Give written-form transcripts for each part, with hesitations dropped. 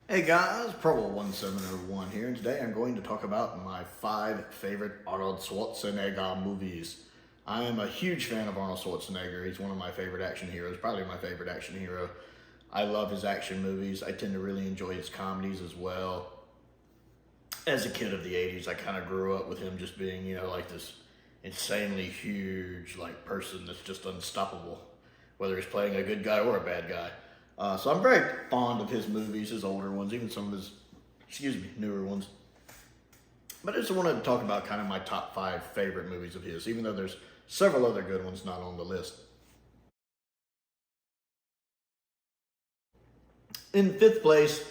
Hey guys, Pro1701 here, and today I'm going to talk about my 5 favorite Arnold Schwarzenegger movies. I am a huge fan of Arnold Schwarzenegger. He's one of my favorite action heroes, probably my favorite action hero. I love his action movies. I tend to really enjoy his comedies as well. As a kid of the 80s, I kind of grew up with him just being, like this insanely huge, person that's just unstoppable, whether he's playing a good guy or a bad guy. So I'm very fond of his movies, his older ones, even some of his, newer ones. But I just wanted to talk about kind of my top 5 favorite movies of his, even though there's several other good ones not on the list. In 5th place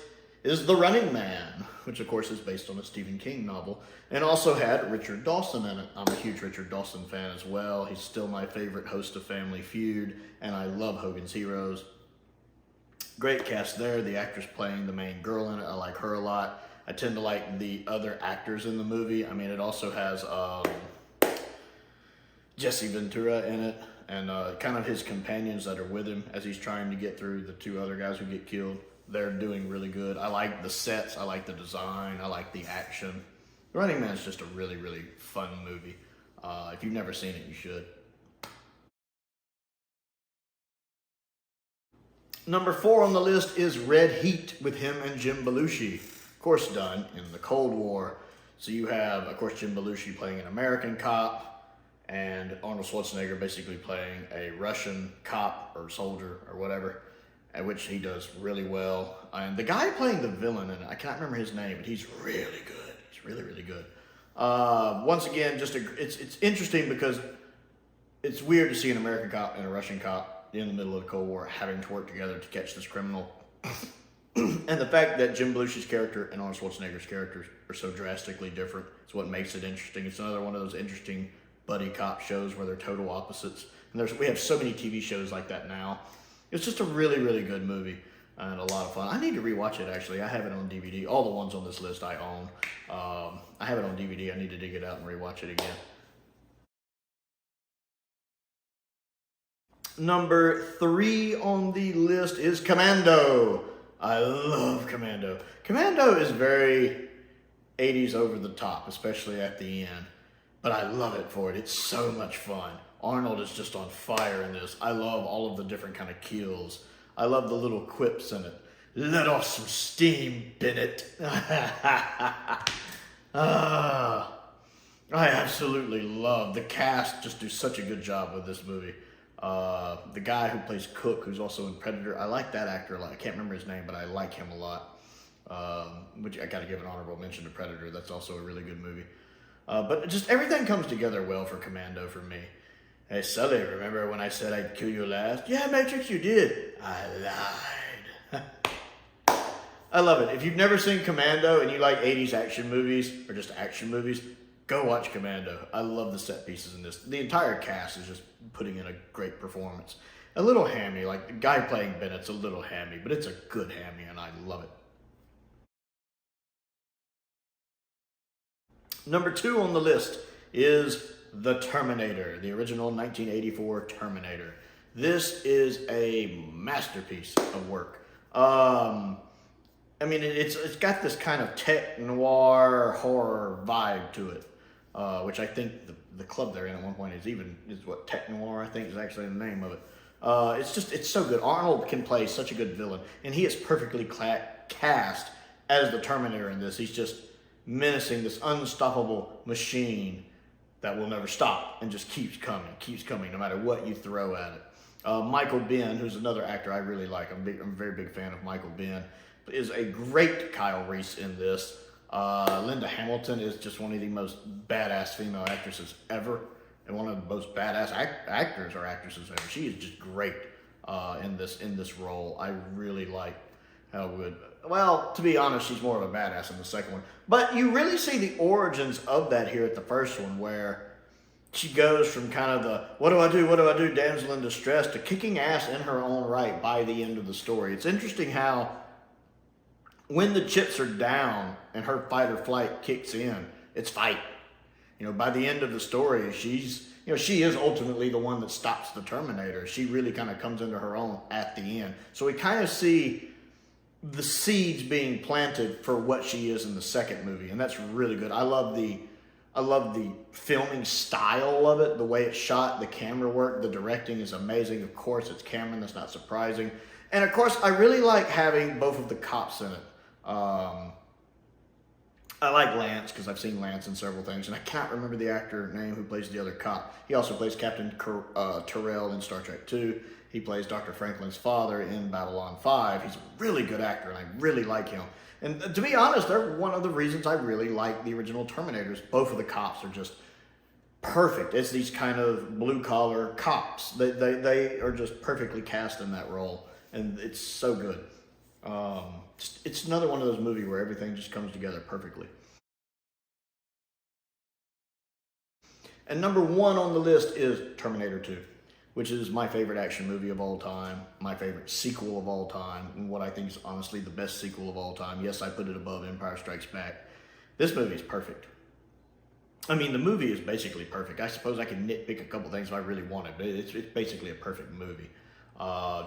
is The Running Man, which of course is based on a Stephen King novel, and also had Richard Dawson in it. I'm a huge Richard Dawson fan as well. He's still my favorite host of Family Feud, and I love Hogan's Heroes. Great cast there. The actress playing the main girl in it, I like her a lot. I tend to like the other actors in the movie. I mean, it also has Jesse Ventura in it, and kind of his companions that are with him as he's trying to get through the 2 other guys who get killed. They're doing really good. I like the sets. I like the design. I like the action. The Running Man is just a really, really fun movie. If you've never seen it, you should. Number 4 on the list is Red Heat with him and Jim Belushi. Of course, done in the Cold War. So you have, of course, Jim Belushi playing an American cop and Arnold Schwarzenegger basically playing a Russian cop or soldier or whatever, at which he does really well. And the guy playing the villain in it, I can't remember his name, but he's really good. He's really, really good. Once again, it's interesting because it's weird to see an American cop and a Russian cop in the middle of the Cold War having to work together to catch this criminal. And the fact that Jim Belushi's character and Arnold Schwarzenegger's characters are so drastically different is what makes it interesting. It's another one of those interesting buddy cop shows where they're total opposites. And we have so many TV shows like that now. It's just a really, really good movie and a lot of fun. I need to rewatch it, actually. I have it on DVD. All the ones on this list I own. I have it on DVD. I need to dig it out and rewatch it again. Number 3 on the list is Commando. I love Commando. Commando is very 80s over the top, especially at the end. But I love it for it. It's so much fun. Arnold is just on fire in this. I love all of the different kind of kills. I love the little quips in it. Let off some steam, Bennett. I absolutely love the cast. Just do such a good job with this movie. The guy who plays Cook, who's also in Predator, I like that actor a lot. I can't remember his name, but I like him a lot. Which I gotta give an honorable mention to Predator. That's also a really good movie. But just everything comes together well for Commando for me. Hey, Sully, remember when I said I'd kill you last? Yeah, Matrix, you did. I lied. I love it. If you've never seen Commando and you like 80s action movies, or just action movies, go watch Commando. I love the set pieces in this. The entire cast is just putting in a great performance. A little hammy, like the guy playing Bennett's a little hammy, but it's a good hammy and I love it. Number 2 on the list is The Terminator, the original 1984 Terminator. This is a masterpiece of work. I mean, it's got this kind of tech noir horror vibe to it, which I think the club they're in at one point is what tech noir I think is actually the name of it. It's so good. Arnold can play such a good villain, and he is perfectly cast as the Terminator in this. He's just menacing this unstoppable machine that will never stop and just keeps coming no matter what you throw at it. Michael Biehn, who's another actor I really like, I'm a very big fan of Michael Biehn, is a great Kyle Reese in this. Linda Hamilton is just one of the most badass female actresses ever, and one of the most badass actors or actresses ever. She is just great in this role. I really like how good. Well, to be honest, she's more of a badass in the second one. But you really see the origins of that here at the first one, where she goes from kind of the, what do I do, damsel in distress, to kicking ass in her own right by the end of the story. It's interesting how when the chips are down and her fight or flight kicks in, it's fight. By the end of the story, she is ultimately the one that stops the Terminator. She really kind of comes into her own at the end. So we kind of see the seeds being planted for what she is in the second movie, and that's really good. I love the filming style of it, the way it's shot, the camera work, the directing is amazing. Of course, it's Cameron, that's not surprising. And of course, I really like having both of the cops in it. I like Lance because I've seen Lance in several things, and I can't remember the actor name who plays the other cop. He also plays Captain Terrell in Star Trek 2. He plays Dr. Franklin's father in Babylon 5. He's a really good actor, and I really like him. And to be honest, they're one of the reasons I really like the original Terminators. Both of the cops are just perfect. It's these kind of blue-collar cops. They are just perfectly cast in that role, and it's so good. It's another one of those movies where everything just comes together perfectly. And number one on the list is Terminator 2, which is my favorite action movie of all time, my favorite sequel of all time, and what I think is honestly the best sequel of all time. Yes, I put it above Empire Strikes Back. This movie is perfect. I mean, the movie is basically perfect. I suppose I could nitpick a couple things if I really wanted, but it's basically a perfect movie.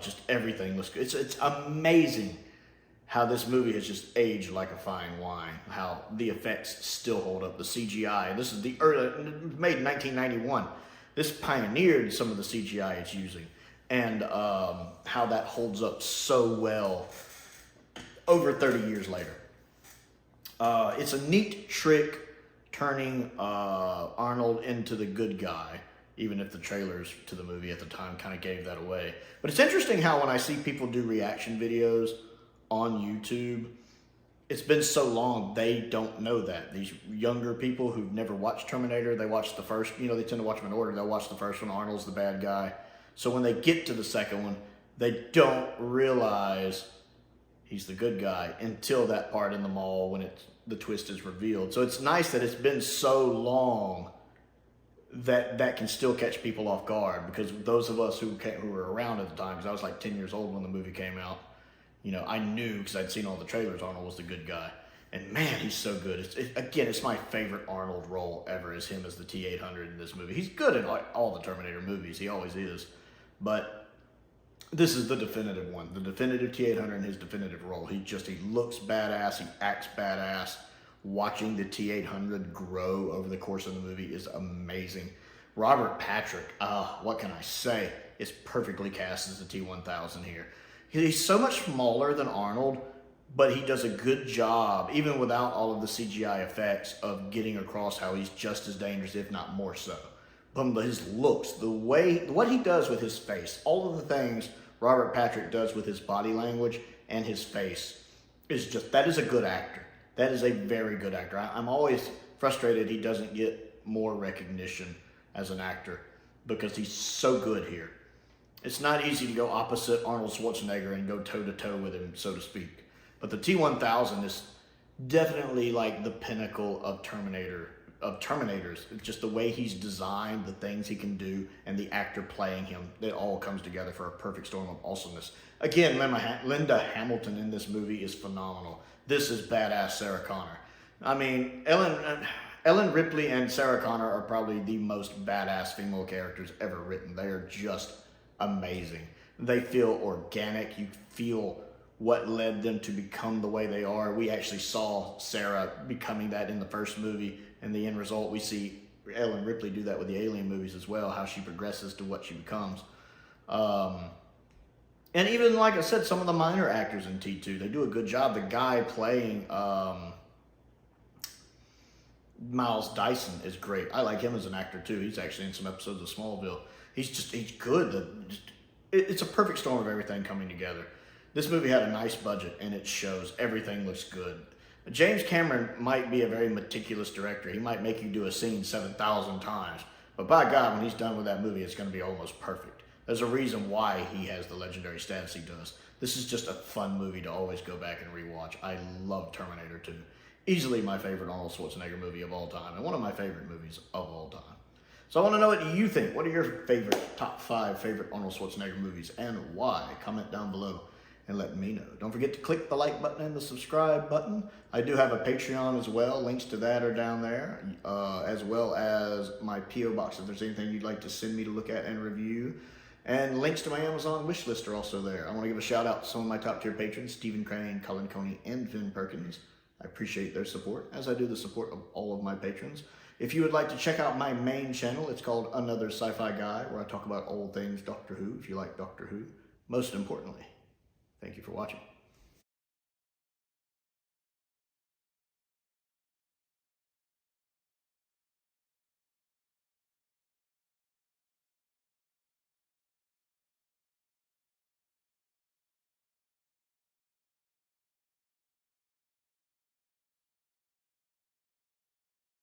Just everything looks good. It's amazing how this movie has just aged like a fine wine, how the effects still hold up, the CGI. This is the early, made in 1991. This pioneered some of the CGI it's using, and how that holds up so well over 30 years later. It's a neat trick turning Arnold into the good guy, even if the trailers to the movie at the time kind of gave that away. But it's interesting how when I see people do reaction videos on YouTube, it's been so long, they don't know that. These younger people who've never watched Terminator, they watch the first, they tend to watch them in order. They'll watch the first one, Arnold's the bad guy. So when they get to the second one, they don't realize he's the good guy until that part in the mall when the twist is revealed. So it's nice that it's been so long that can still catch people off guard, because those of us who were around at the time, because I was like 10 years old when the movie came out, I knew because I'd seen all the trailers Arnold was the good guy. And man, he's so good. It's my favorite Arnold role ever, is him as the T-800 in this movie. He's good in all the Terminator movies. He always is. But this is the definitive one. The definitive T-800 in his definitive role. He looks badass. He acts badass. Watching the T-800 grow over the course of the movie is amazing. Robert Patrick, what can I say? Is perfectly cast as the T-1000 here. He's so much smaller than Arnold, but he does a good job, even without all of the CGI effects, of getting across how he's just as dangerous, if not more so. But his looks, what he does with his face, all of the things Robert Patrick does with his body language and his face, that is a good actor. That is a very good actor. I'm always frustrated he doesn't get more recognition as an actor, because he's so good here. It's not easy to go opposite Arnold Schwarzenegger and go toe-to-toe with him, so to speak. But the T-1000 is definitely like the pinnacle of Terminators. It's just the way he's designed, the things he can do, and the actor playing him. It all comes together for a perfect storm of awesomeness. Again, Linda Hamilton in this movie is phenomenal. This is badass Sarah Connor. I mean, Ellen Ripley and Sarah Connor are probably the most badass female characters ever written. They are just amazing. They feel organic. You feel what led them to become the way they are. We actually saw Sarah becoming that in the first movie, and the end result, we see Ellen Ripley do that with the Alien movies as well, how she progresses to what she becomes. And even, like I said, some of the minor actors in T2, they do a good job. The guy playing Miles Dyson is great. I like him as an actor too. He's actually in some episodes of Smallville. He's good. It's a perfect storm of everything coming together. This movie had a nice budget, and it shows. Everything looks good. James Cameron might be a very meticulous director. He might make you do a scene 7,000 times. But by God, when he's done with that movie, it's going to be almost perfect. There's a reason why he has the legendary status he does. This is just a fun movie to always go back and rewatch. I love Terminator 2. Easily my favorite Arnold Schwarzenegger movie of all time, and one of my favorite movies of all time. So I want to know what you think. What are your top 5 favorite Arnold Schwarzenegger movies, and why? Comment down below and let me know. Don't forget to click the like button and the subscribe button. I do have a Patreon as well. Links to that are down there, as well as my P.O. Box if there's anything you'd like to send me to look at and review. And links to my Amazon wish list are also there. I want to give a shout out to some of my top tier patrons, Stephen Crane, Colin Coney, and Perkins. I appreciate their support, as I do the support of all of my patrons. If you would like to check out my main channel, it's called Another Sci-Fi Guy, where I talk about all things Doctor Who, if you like Doctor Who. Most importantly, thank you for watching.